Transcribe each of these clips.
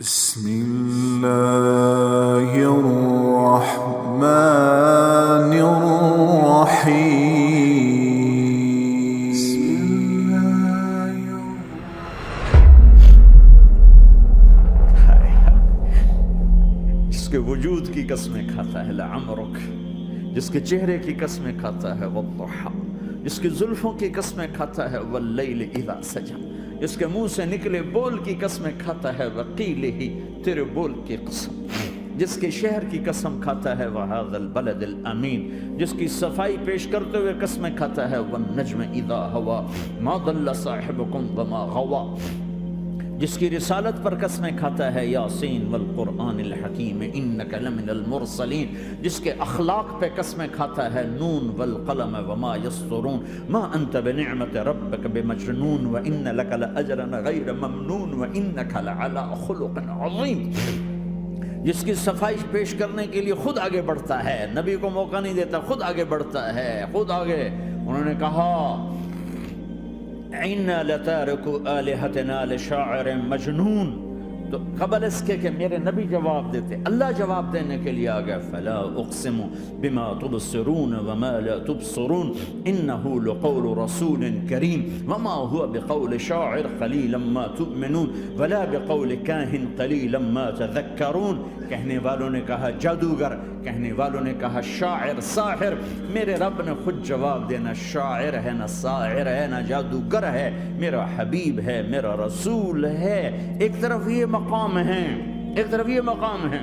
بسم الله الرحمن الرحيم. جس کے وجود کی قسمیں کھاتا ہے لعمرک، جس کے چہرے کی قسمیں کھاتا ہے والضحى، جس کی زلفوں کی قسمیں کھاتا ہے واللیل اذا سجى، جس کے منہ سے نکلے بول کی قسمیں کھاتا ہے وقیلہ، تیرے بول کی قسم، جس کے شہر کی قسم کھاتا ہے وہذا البلد الامین، جس کی صفائی پیش کرتے ہوئے قسمیں کھاتا ہے والنجم اذا هوى ما ضل صاحبكم وما غوى، جس کی رسالت پر قسمیں کھاتا ہے یاسین والقرآن الحکیم انک لمن المرسلین، جس کے اخلاق پہ قسمیں کھاتا ہے نون والقلم وما یسطرون ما انت بنعمت ربک بمجنون وان لک لاجرا غیر ممنون وانک لعلی خلق عظیم، جس کی صفائی پیش کرنے کے لیے خود آگے بڑھتا ہے، نبی کو موقع نہیں دیتا، خود آگے بڑھتا ہے، خود آگے۔ انہوں نے کہا اِنَّا لَتَارِكُ آلِهَتِنَا لِشَاعِرٍ مَجْنُونَ، تو قبل اس کے کہ میرے نبی جواب دیتے، اللہ جواب دینے کے لیے آگیا فَلَا أُقْسِمُ بِمَا تُبْصِرُونَ وَمَا لَا تُبْصِرُونَ إِنَّهُ لَقَوْلُ رَسُولٍ كَرِيمٍ وَمَا هُوَ بِقَوْلِ شَاعِرٍ قَلِيلًا مَا تُؤْمِنُونَ وَلَا بِقَوْلِ كَاهِنٍ قَلِيلًا مَا تَذَكَّرُونَ۔ کہنے والوں نے کہا جادوگر، کہنے والوں نے کہا شاعر، ساحر، میرے رب نے خود جواب دینا شاعر ہے نہ ساحر ہے نہ جادوگر ہے، میرا حبیب ہے، میرا رسول ہے۔ ایک طرف یہ مقام ہے، ایک طرف یہ مقام ہے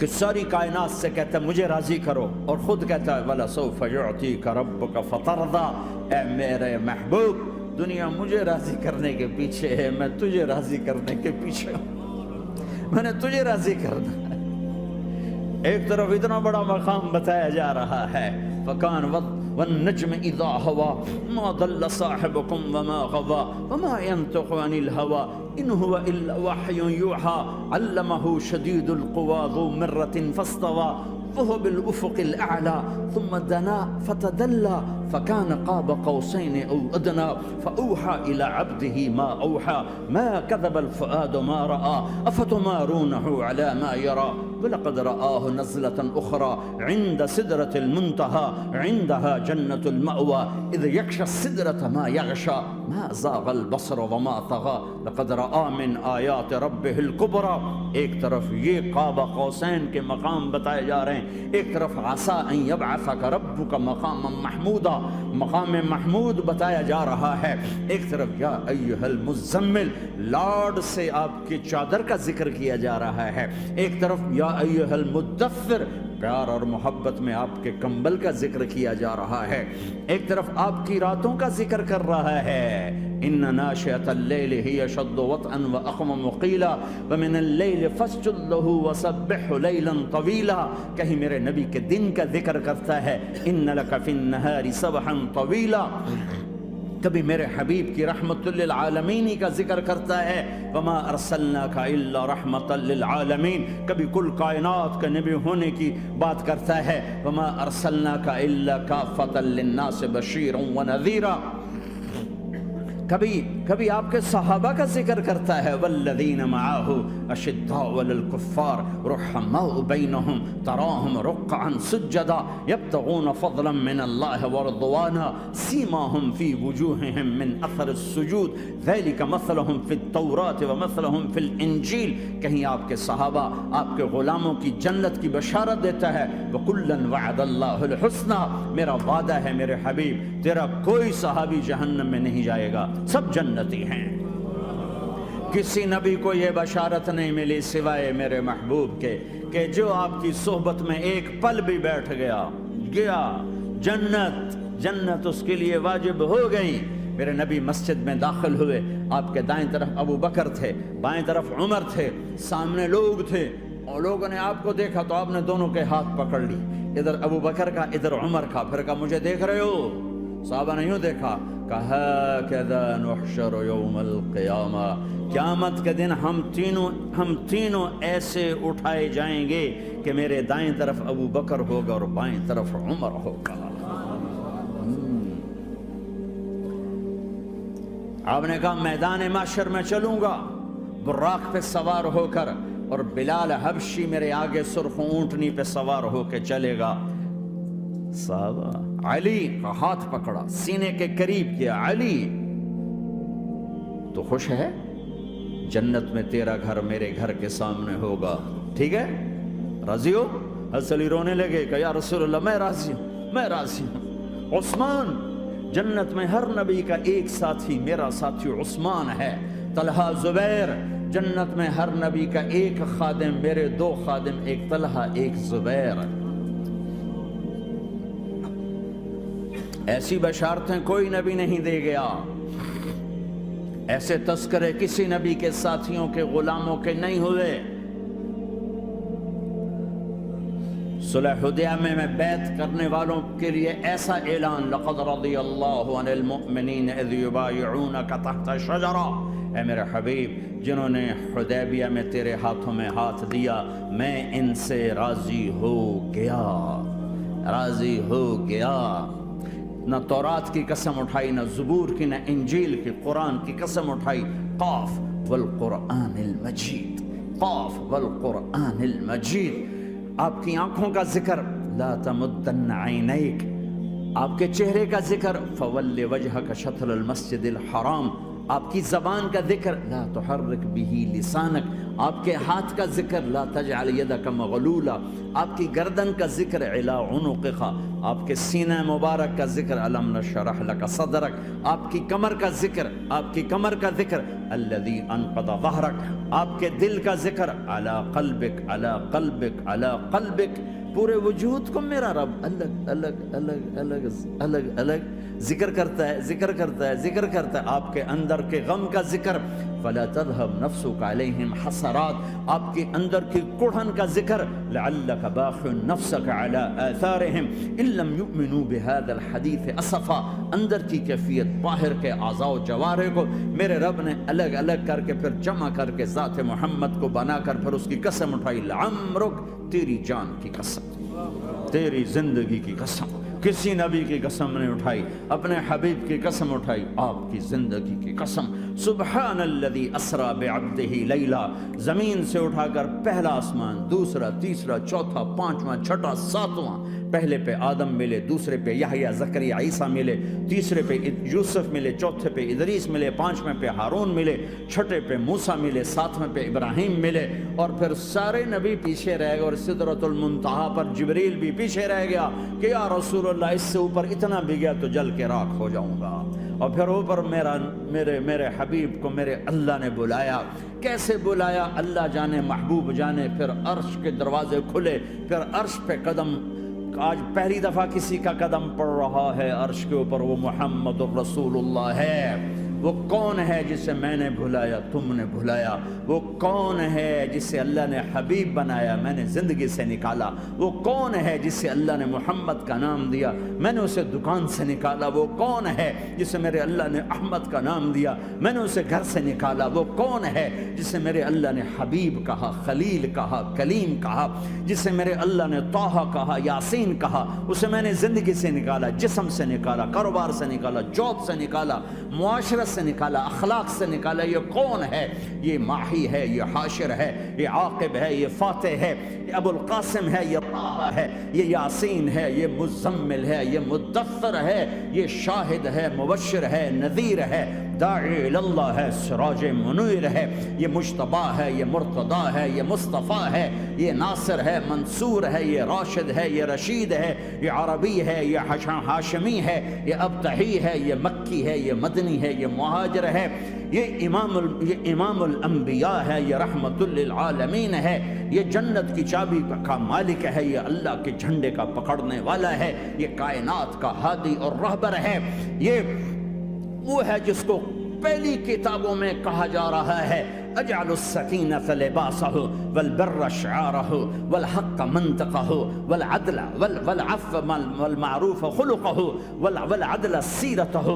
کہ ساری کائنات سے کہتا ہے مجھے راضی کرو، اور خود کہتا ہے وَلَسَوْفَ يُعْطِيكَ رَبُّكَ فَتَرْضَىٰ، اے میرے محبوب دنیا مجھے راضی کرنے کے پیچھے ہے، میں تجھے راضی کرنے کے پیچھے ہوں، میں نے تجھے راضی کرنا ہے۔ ایک طرف اتنا بڑا مقام بتایا جا رہا ہے فَكَانَ وَالنَّجْمِ إِذَا هَوَىٰ مَا ضَلَّ صَاحِبُكُمْ وَمَا غَوَىٰ وَمَا يَنطِقُ عَنِ الْهَوَىٰ إِنْ هُوَ إِلَّا وَحْيٌ يُوحَىٰ عَلَّمَهُ شَدِيدُ الْقُوَىٰ ذُو مِرَّةٍ فَاسْتَوَىٰ وَهُوَ بِالْأُفُقِ الْأَعْلَىٰ ثُمَّ دَنَا فَتَدَلَّىٰ فَكَانَ قَابَ قَوْسَيْنِ أَوْ أَدْنَىٰ فَأَوْحَىٰ إِلَىٰ عَبْدِهِ مَا أَوْحَىٰ مَا كَذَبَ الْفُؤَادُ مَا رَأَىٰ أَفَتُمَارُونَهُ عَلَىٰ مَا يَرَىٰ وَلَقَدْ رَآهُ نَزْلَةً أُخْرَىٰ عِندَ سِدْرَةِ الْمُنتَهَىٰ عِندَهَا جَنَّةُ الْمَأْوَىٰ إِذْ يَغْشَى السِّدْرَةَ مَا يَغْشَىٰ مَا زَاغَ الْبَصَرُ وَمَا طَغَىٰ لَقَدْ رَآ مِنْ آيَاتِ رَبِّهِ الْكُبْرَىٰ۔ ایک طرف یہ قاب قوسین کے مقام بتائے جا رہے ہیں، ایک طرف عسیٰ ان یبعثک ربک مقاما محمودا، مقام محمود بتایا جا رہا ہے، ایک طرف یا ایھا المزمل، لاڈ سے آپ کی چادر کا ذکر کیا جا رہا ہے، ایک طرف یا ایھا المدثر، پیار اور محبت میں آپ کے کمبل کا ذکر کیا جا رہا ہے، ایک طرف آپ کی راتوں کا ذکر کر رہا ہے ان ناشئۃ اللیل ہی اشد وطئا واقوم قیلا ومن اللیل فاسجد لہ وسبحہ لیلا طویلا، کہیں میرے نبی کے دن کا ذکر کرتا ہے ان لک فی النہار سبحا طویلا، کبھی میرے حبیب کی رحمت للعالمین کا ذکر کرتا ہے وما ارسلناک الا رحمۃ للعالمین، کبھی کل کائنات کا نبی ہونے کی بات کرتا ہے وما ارسلناک الا کافۃ للناس بشیرا ونذیرا، کبھی آپ کے صحابہ کا ذکر کرتا ہے والذین معہ اشداء علی الکفار رحماء بینہم تراہم رکعا سجدا یبتغون فضلا من اللہ ورضوانا سیماہم فی وجوہہم من اثر السجود ذلک مثلہم فی التوراۃ ومثلہم فی الانجیل، کہیں آپ کے صحابہ آپ کے غلاموں کی جنت کی بشارت دیتا ہے وکلا وعد اللہ الحسنی، میرا وعدہ ہے میرے حبیب تیرا کوئی صحابی جہنم میں نہیں جائے گا، سب جنتی ہیں۔ کسی نبی کو یہ بشارت نہیں ملی سوائے میرے محبوب کے کہ جو آپ کی صحبت میں ایک پل بھی بیٹھ گیا جنت اس کے لیے واجب ہو گئی۔ میرے نبی مسجد میں داخل ہوئے، آپ کے دائیں طرف ابو بکر تھے، بائیں طرف عمر تھے، سامنے لوگ تھے، اور لوگوں نے آپ کو دیکھا تو آپ نے دونوں کے ہاتھ پکڑ لی، ادھر ابو بکر کا ادھر عمر کا، پھر کہا مجھے دیکھ رہے ہو؟ صحابہ نے یوں دیکھا، کہا کذا نحشر یوم القیامہ، قیامت کے دن ہم تینوں ایسے اٹھائے جائیں گے کہ میرے دائیں طرف ابو بکر ہوگا اور بائیں طرف عمر ہوگا۔ آپ نے کہا میدان محشر میں چلوں گا، براق پہ سوار ہو کر، اور بلال حبشی میرے آگے سرخ اونٹنی پہ سوار ہو کے چلے گا. صحابہ علی کا ہاتھ پکڑا، سینے کے قریب کیا. علی تو خوش ہے؟ جنت میں تیرا گھر میرے گھر کے سامنے ہوگا، ٹھیک ہے؟ راضی ہو؟ حضرت علی رونے لگے کہ یا رسول اللہ میں راضی ہوں، میں راضی ہوں. عثمان، جنت میں ہر نبی کا ایک ساتھی میرا ساتھی عثمان ہے. طلحہ، زبیر، جنت میں ہر نبی کا ایک خادم میرے 2 خادم، ایک طلحہ ایک زبیر. ایسی بشارتیں کوئی نبی نہیں دے گیا، ایسے تذکرے کسی نبی کے ساتھیوں کے غلاموں کے نہیں ہوئے. صلح حدیبیہ میں بیعت کرنے والوں کے لیے ایسا اعلان، لقد رضی اللہ عن المؤمنین اذ یبایعونک تحت شجرہ. اے میرے حبیب، جنہوں نے حدیبیہ میں تیرے ہاتھوں میں ہاتھ دیا، میں ان سے راضی ہو گیا، راضی ہو گیا. نہ تورات کی قسم اٹھائی، نہ زبور کی، نہ انجیل کی، قرآن کی قسم اٹھائی. قاف والقرآن المجید، قاف والقرآن المجید. آپ کی آنکھوں کا ذکر، لا تمدن عینیک، آپ کے چہرے کا ذکر، فول وجہک شطر المسجد الحرام. آپ کی زبان کا ذکر، لا تحرک بہ لسانک. آپ کے ہاتھ کا ذکر، لا تجعل یدک مغلولا. آپ کی گردن کا ذکر، علی عنقک. آپ کے سینہ مبارک کا ذکر، الم نشرح لک صدرک. آپ کی کمر کا ذکر، آپ کی کمر کا ذکر، الذی انقض ظہرک. آپ کے دل کا ذکر، علی قلبک، علی قلبک، علی قلبک. پورے وجود کو میرا رب الگ الگ الگ الگ الگ الگ ذکر کرتا ہے، ذکر کرتا ہے، ذکر کرتا ہے. آپ کے اندر کے غم کا ذکر، فلا تذهب نفسك عليهم حسرات. آپ کے اندر کی کڑھن کا ذکر، لعلك باخع نفسك على آثارهم ان لم يؤمنوا بهذا الحديث اسفا. اندر کی کیفیت، باہر کے اعضاء و جوارح کو میرے رب نے الگ الگ کر کے پھر جمع کر کے ذات محمد کو بنا کر پھر اس کی قسم اٹھائی. لعمرک، تیری جان کی قسم، تیری زندگی کی قسم. کسی نبی کی قسم نہیں اٹھائی، اپنے حبیب کی قسم اٹھائی، آپ کی زندگی کی قسم. سبحان الذی اسری بعبدہ لیلا. زمین سے اٹھا کر پہلا آسمان، دوسرا، تیسرا، چوتھا، پانچواں، چھٹا، ساتواں. پہلے پہ آدم ملے، دوسرے پہ یحییٰ، زکریا، عیسیٰ ملے، تیسرے پہ یوسف ملے، چوتھے پہ ادریس ملے، پانچویں پہ ہارون ملے، چھٹے پہ موسیٰ ملے، ساتویں پہ ابراہیم ملے. اور پھر سارے نبی پیچھے رہ گئے، اور سدرۃ المنتہا پر جبریل بھی پیچھے رہ گیا کہ یا رسول اللہ اس سے اوپر اتنا بھی گیا تو جل کے راکھ ہو جاؤں گا. اور پھر اوپر میرے حبیب کو میرے اللہ نے بلایا. کیسے بلایا اللہ جانے، محبوب جانے. پھر عرش کے دروازے کھلے، پھر عرش پہ قدم. آج پہلی دفعہ کسی کا قدم پڑ رہا ہے عرش کے اوپر، وہ محمد الرسول اللہ ہے. وہ کون ہے جسے میں نے بھلایا، تم نے بھلایا؟ وہ کون ہے جسے اللہ نے حبیب بنایا، میں نے زندگی سے نکالا؟ وہ کون ہے جسے اللہ نے محمد کا نام دیا، میں نے اسے دکان سے نکالا؟ وہ کون ہے جسے میرے اللہ نے احمد کا نام دیا، میں نے اسے گھر سے نکالا؟ وہ کون ہے جسے میرے اللہ نے حبیب کہا، خلیل کہا، کلیم کہا؟ جسے میرے اللہ نے طٰہٰ کہا، یاسین کہا، اسے میں نے زندگی سے نکالا، جسم سے نکالا، کاروبار سے نکالا، جاب سے نکالا، معاشرت سے نکالا، اخلاق سے نکالا. یہ کون ہے؟ یہ ماہی ہے، یہ حاشر ہے، یہ عاقب ہے، یہ فاتح ہے، یہ ابو القاسم ہے، یہ طٰہٰ ہے، یہ یاسین ہے، یہ مزمل ہے، یہ مدثر ہے، یہ شاہد ہے، مبشر ہے، نذیر ہے، داعی اللہ ہے، سراج منیر ہے، یہ مجتبیٰ ہے، یہ مرتضیٰ ہے، یہ مصطفیٰ ہے، یہ ناصر ہے، منصور ہے، یہ راشد ہے، یہ رشید ہے، یہ عربی ہے، یہ ہاشمی ہے، یہ ابتحی ہے، یہ مکی ہے، یہ مدنی ہے، یہ مہاجر ہے، یہ امام الانبیاء ہے، یہ رحمت للعالمین ہے، یہ جنت کی چابی کا مالک ہے، یہ اللہ کے جھنڈے کا پکڑنے والا ہے، یہ کائنات کا ہادی اور رہبر ہے. یہ وہ ہے جس کو پہلی کتابوں میں کہا جا رہا ہے اجعل السکینۃ لباسہ والبر شعارہ والحق منطقہ والعدل والعفو والمعروف خلقہ والعدل سیرتہ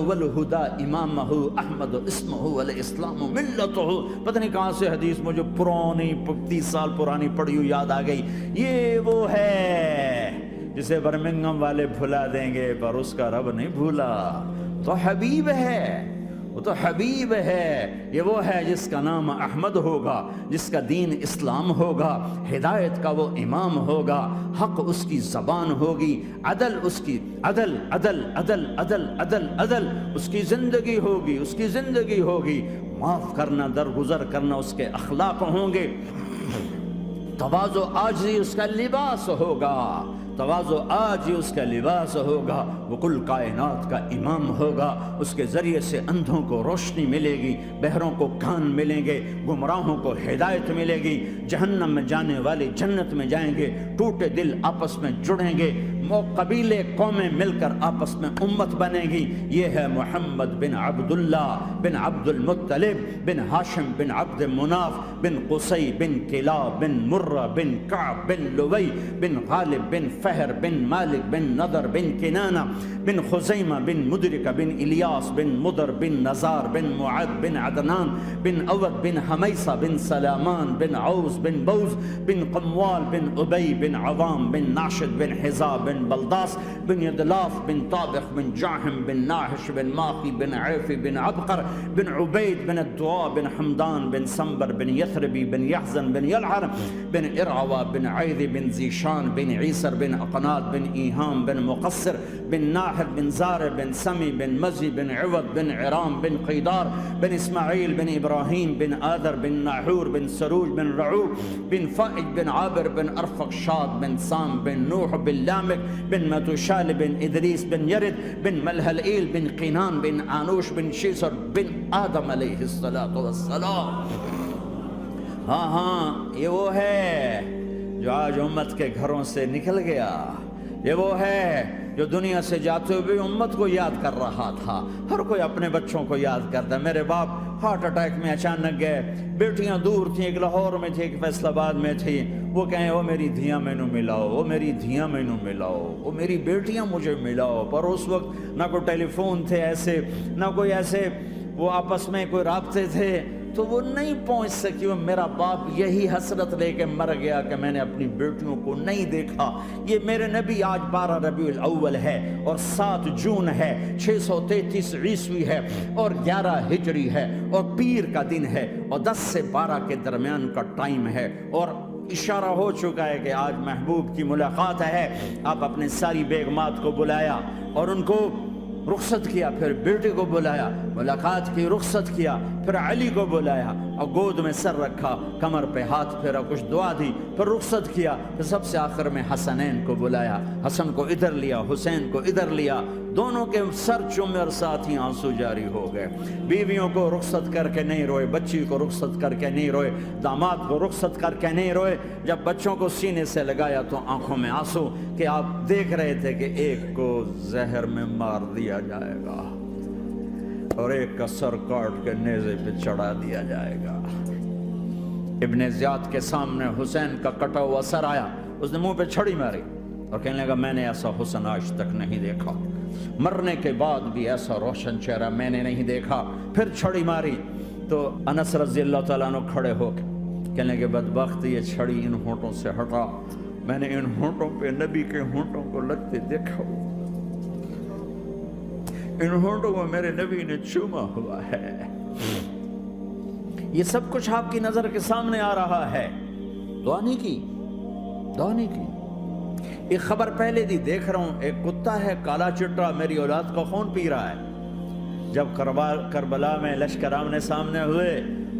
والہدى امامہ احمد اسمہ والاسلام ملتہ. پتہ نہیں کہاں سے حدیث مجھے پرانی 30 سال پرانی پڑھی ہوئی یاد آ گئی. یہ وہ ہے جسے برمنگم والے بھلا دیں گے پر اس کا رب نہیں بھولا. تو حبیب ہے، وہ تو حبیب ہے، یہ وہ ہے جس کا نام احمد ہوگا، جس کا دین اسلام ہوگا، ہدایت کا وہ امام ہوگا، حق اس کی زبان ہوگی، عدل اس کی عدل عدل عدل عدل عدل عدل اس کی زندگی ہوگی، اس کی زندگی ہوگی، معاف کرنا، درگزر کرنا اس کے اخلاق ہوں گے، تواضع عاجزی اس کا لباس ہوگا، تواضع آج ہی اس کا لباس ہوگا، وہ کل کائنات کا امام ہوگا، اس کے ذریعے سے اندھوں کو روشنی ملے گی، بہروں کو کان ملیں گے، گمراہوں کو ہدایت ملے گی، جہنم میں جانے والے جنت میں جائیں گے، ٹوٹے دل آپس میں جڑیں گے، قبیلے قومیں مل کر آپس میں امت بنے گی۔ یہ ہے محمد بن عبداللہ بن عبد المطلب بن ہاشم بن عبد مناف بن قصی بن کلاب بن مرہ بن کعب بن لوی بن غالب بن فہر بن مالک بن نضر بن کنانہ بن خزیمہ بن مدرکہ بن الیاس بن مدر بن نزار بن معد بن عدنان بن اود بن حمیسہ بن سلامان بن عوز بن بوز بن قموال بن ابی بن عوام بن ناشد بن حزاب بن بلداس بن یدلاف بن طابخ بن جاحم بن ناحش بن ماخی بن عیفی بن عبقر بن عبید بن الدعاء بن حمدان بن سنبر بن یثربی بن یحزن بن یلعر بن ارعوى بن عیذ بن زیشان بن عیسر بن اقناد بن ایہام بن مقصر بن ناحر بن زار بن سمی بن مزی بن عوض بن عرام بن قیدار بن اسماعیل بن ابراہیم بن آدر بن ناحور بن سروج بن رعوب بن فائج بن عابر بن ارفق شاد بن سام بن نوح بن لامک بن متوشال بن ادریس بن یرد بن ملہلئیل بن قینان بن آنوش بن شیسر بن آدم علیہ السلام۔ ہاں یہ وہ ہے جو آج امت کے گھروں سے نکل گیا، یہ وہ ہے جو دنیا سے جاتے ہوئے امت کو یاد کر رہا تھا۔ ہر کوئی اپنے بچوں کو یاد کرتا ہے۔ میرے باپ ہارٹ اٹیک میں اچانک گئے، بیٹیاں دور تھیں، ایک لاہور میں تھی، ایک فیصل آباد میں تھی، وہ کہیں وہ میری دھیاں مینوں ملاؤ، وہ میری دھیاں مینوں ملاؤ، وہ میری بیٹیاں مجھے ملاؤ۔ پر اس وقت نہ کوئی ٹیلی فون تھے ایسے، نہ کوئی ایسے وہ آپس میں کوئی رابطے تھے، تو وہ نہیں پہنچ سکی۔ وہ میرا باپ یہی حسرت لے کے مر گیا کہ میں نے اپنی بیٹیوں کو نہیں دیکھا۔ یہ میرے نبی آج 12 ربیع الاول ہے اور 7 جون ہے، 633 عیسوی ہے اور 11 ہجری ہے اور پیر کا دن ہے اور 10 سے 12 کے درمیان کا ٹائم ہے، اور اشارہ ہو چکا ہے کہ آج محبوب کی ملاقات ہے۔ آپ اپنے ساری بیگمات کو بلایا اور ان کو رخصت کیا، پھر بیٹے کو بلایا، ملاقات کی، رخصت کیا، پھر علی کو بلایا اور گود میں سر رکھا، کمر پہ ہاتھ پھیرا، کچھ دعا دی، پھر رخصت کیا، پھر سب سے آخر میں حسنین کو بلایا، حسن کو ادھر لیا، حسین کو ادھر لیا، دونوں کے سر چومے اور ساتھ ہی آنسو جاری ہو گئے۔ بیویوں کو رخصت کر کے نہیں روئے، بچی کو رخصت کر کے نہیں روئے، داماد کو رخصت کر کے نہیں روئے۔ جب بچوں کو سینے سے لگایا تو آنکھوں میں آنسو، کہ آپ دیکھ رہے تھے کہ ایک کو زہر میں مار دیا جائے گا اور ایک کا سر کاٹ کے نیزے پہ چڑھا دیا جائے گا۔ ابن زیاد کے سامنے حسین کا کٹا ہوا سر آیا، اس نے منہ پہ چھڑی ماری اور کہنے لگا میں نے ایسا حسن آج تک نہیں دیکھا، مرنے کے بعد بھی ایسا روشن چہرہ میں نے نہیں دیکھا۔ پھر چھڑی ماری تو انس رضی اللہ تعالیٰ عنہ کھڑے ہو کے کہنے کے بدبخت یہ چھڑی ان ہونٹوں سے ہٹا، میں نے ان ہونٹوں پہ نبی کے ہونٹوں کو لگتے دیکھا، ان ہونٹوں کو میرے نبی نے چوما ہوا ہے۔ یہ سب کچھ آپ کی نظر کے سامنے آ رہا ہے، دعا نہیں کی، دعا نہیں کی۔ ایک خبر پہلے دی دیکھ رہا ہوں، ایک کتا ہے کالا چٹا میری اولاد کا خون پی رہا ہے۔ جب کربلا میں لشکر آمنے سامنے ہوئے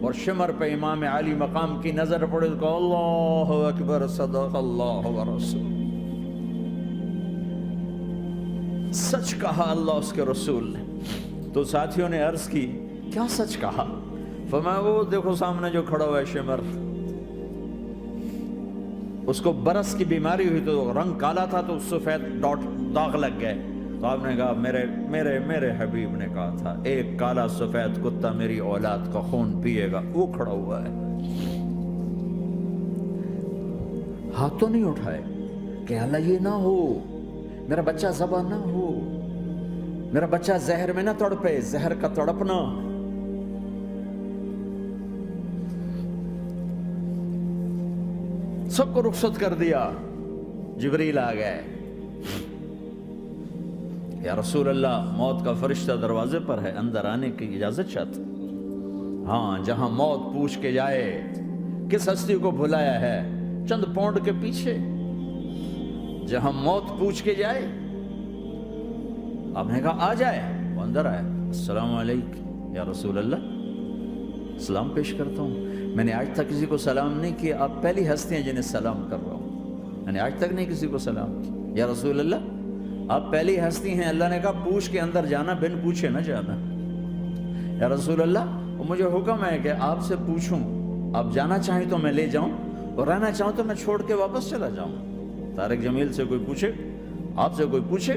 اور شمر پہ امام علی مقام کی نظر پڑے تو اللہ اکبر، صدق اللہ ورسول، سچ کہا اللہ اس کے رسول نے۔ تو ساتھیوں نے عرض کی کیا سچ کہا؟ فرمایا وہ دیکھو سامنے جو کھڑا ہوا ہے شمر، اس کو برس کی بیماری ہوئی تو رنگ کالا تھا تو سفید داغ لگ گئے، تو آپ نے کہا میرے حبیب نے کہا تھا ایک کالا سفید کتا میری اولاد کا خون پیے گا، وہ کھڑا ہوا ہے۔ ہاتھ تو نہیں اٹھائے کہ اللہ یہ نہ ہو، میرا بچہ ذبح نہ ہو، میرا بچہ زہر میں نہ تڑپے، زہر کا تڑپنا۔ سب کو رخصت کر دیا، جبریل آ گئے، یا رسول اللہ موت کا فرشتہ دروازے پر ہے، اندر آنے کی اجازت چاہتا۔ ہاں، جہاں موت پوچھ کے جائے کس ہستی کو بھلایا ہے چند پونڈ کے پیچھے، جہاں موت پوچھ کے جائے، آپ نے کہا آ جائے، وہ اندر آئے، السلام علیکم یا رسول اللہ، سلام پیش کرتا ہوں۔ میں نے آج تک کسی کو سلام نہیں کیا، آپ پہلی ہستی ہیں جنہیں سلام کر رہا ہوں، میں نے آج تک نہیں کسی کو سلام کیا، یا رسول اللہ آپ پہلی ہستی ہیں، اللہ نے کہا پوچھ کے اندر جانا، بن پوچھے نہ جانا۔ یا رسول اللہ مجھے حکم ہے کہ آپ سے پوچھوں، آپ جانا چاہیں تو میں لے جاؤں، اور رہنا چاہوں تو میں چھوڑ کے واپس چلا جاؤں۔ طارق جمیل سے کوئی پوچھے، آپ سے کوئی پوچھے،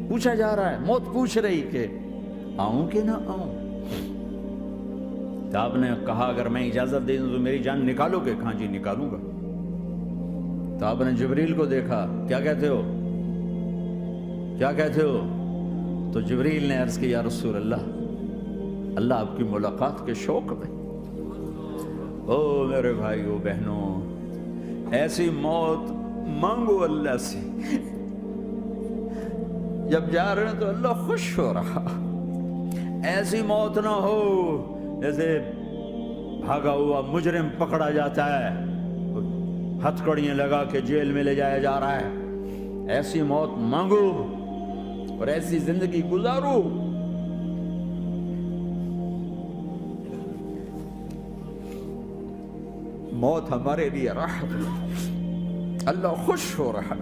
پوچھا جا رہا ہے، موت پوچھ رہی کہ آؤں کہ نہ آؤں۔ تو آپ نے کہا اگر میں اجازت دے دوں تو میری جان نکالو گے؟ کہاں جی نکالوں گا۔ تو آپ نے جبریل کو دیکھا، کیا کہتے ہو، کیا کہتے ہو؟ تو جبریل نے عرض کی یا رسول اللہ، اللہ آپ کی ملاقات کے شوق میں۔ او میرے بھائیو بہنوں، ایسی موت مانگو اللہ سے، جب جا رہے ہیں تو اللہ خوش ہو رہا۔ ایسی موت نہ ہو جیسے بھاگا ہوا مجرم پکڑا جاتا ہے، ہتھ کڑیاں لگا کے جیل میں لے جایا جا رہا ہے۔ ایسی موت مانگو اور ایسی زندگی گزارو۔ موت ہمارے لیے راحت ہے، اللہ خوش ہو رہا۔